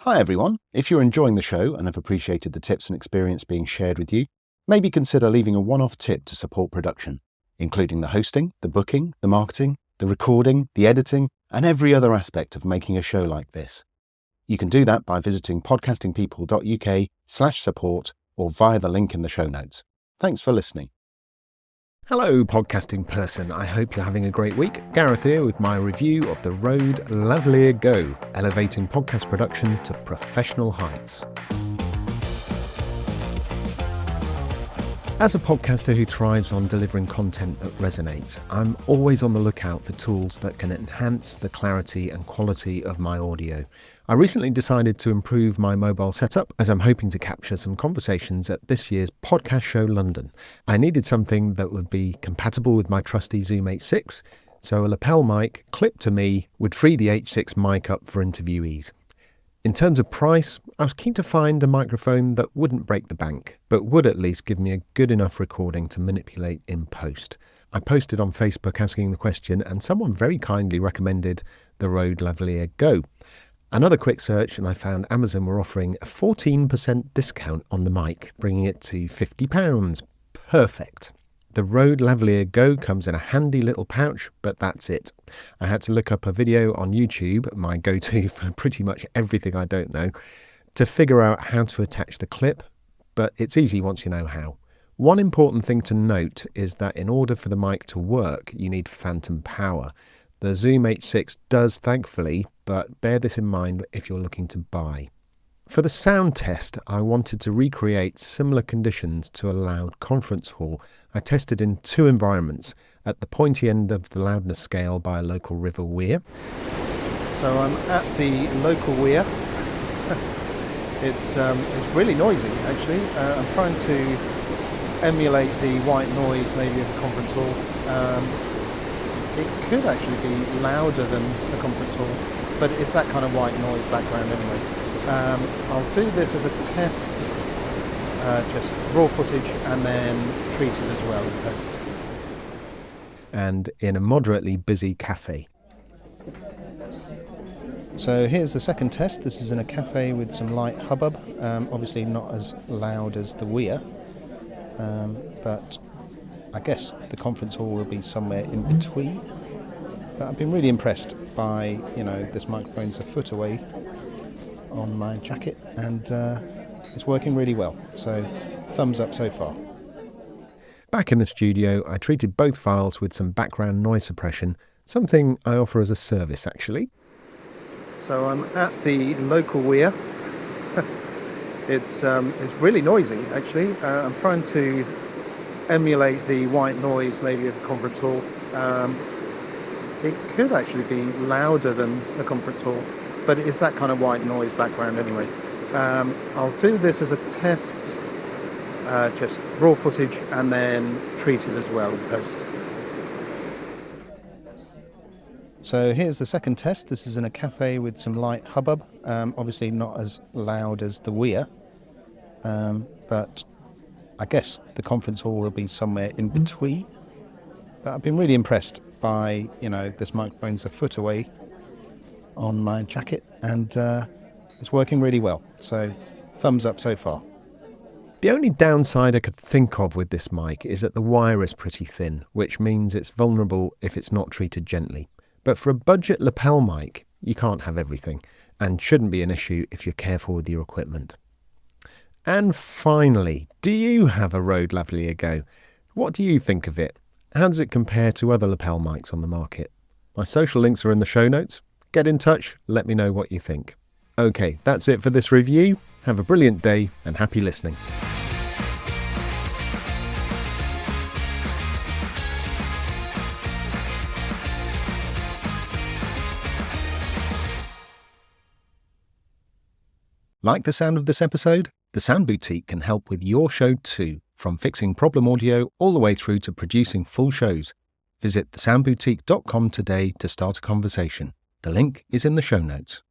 Hi everyone, if you're enjoying the show and have appreciated the tips and experience being shared with you, maybe consider leaving a one-off tip to support production, including the hosting, the booking, the marketing, the recording, the editing, and every other aspect of making a show like this. You can do that by visiting podcastingpeople.uk/support or via the link in the show notes. Thanks for listening. Hello, podcasting person. I hope you're having a great week. Gareth here with my review of the RØDE Lavalier GO, elevating podcast production to professional heights. As a podcaster who thrives on delivering content that resonates, I'm always on the lookout for tools that can enhance the clarity and quality of my audio. I recently decided to improve my mobile setup as I'm hoping to capture some conversations at this year's podcast show London. I needed something that would be compatible with my trusty Zoom H6, so a lapel mic clipped to me would free the H6 mic up for interviewees. In terms of price, I was keen to find a microphone that wouldn't break the bank, but would at least give me a good enough recording to manipulate in post. I posted on Facebook asking the question, and someone very kindly recommended the RØDE Lavalier GO. Another quick search and I found Amazon were offering a 14% discount on the mic, bringing it to £50. Perfect. The RØDE Lavalier GO comes in a handy little pouch, but that's it. I had to look up a video on YouTube, my go-to for pretty much everything I don't know, to figure out how to attach the clip, but it's easy once you know how. One important thing to note is that in order for the mic to work, you need phantom power. The Zoom H6 does, thankfully, but bear this in mind if you're looking to buy. For the sound test, I wanted to recreate similar conditions to a loud conference hall. I tested in two environments, at the pointy end of the loudness scale by a local river weir. So I'm at the local weir. It's really noisy, actually. I'm trying to emulate the white noise maybe of a conference hall. It could actually be louder than a conference hall, but it's that kind of white noise background anyway. I'll do this as a test, just raw footage and then treat it as well in post. And in a moderately busy cafe. So here's the second test. This is in a cafe with some light hubbub, obviously not as loud as the weir, but I guess the conference hall will be somewhere in between. But I've been really impressed by, this microphone's a foot away on my jacket and it's working really well. So thumbs up so far. Back in the studio, I treated both files with some background noise suppression, something I offer as a service actually. So I'm at the local weir. It's really noisy actually. I'm trying to emulate the white noise maybe of a conference hall. It could actually be louder than a conference hall, but it's that kind of white noise background anyway. I'll do this as a test, just raw footage and then treat it as well in post. So here's the second test. This is in a cafe with some light hubbub, obviously not as loud as the weir, but I guess the conference hall will be somewhere in between. But I've been really impressed by, this microphone's a foot away on my jacket and it's working really well. So thumbs up so far. The only downside I could think of with this mic is that the wire is pretty thin, which means it's vulnerable if it's not treated gently. But for a budget lapel mic, you can't have everything and shouldn't be an issue if you're careful with your equipment. And finally, do you have a RØDE Lavalier GO? What do you think of it? How does it compare to other lapel mics on the market? My social links are in the show notes. Get in touch, let me know what you think. Okay, that's it for this review. Have a brilliant day and happy listening. Like the sound of this episode? The Sound Boutique can help with your show too, from fixing problem audio all the way through to producing full shows. Visit thesoundboutique.com today to start a conversation. The link is in the show notes.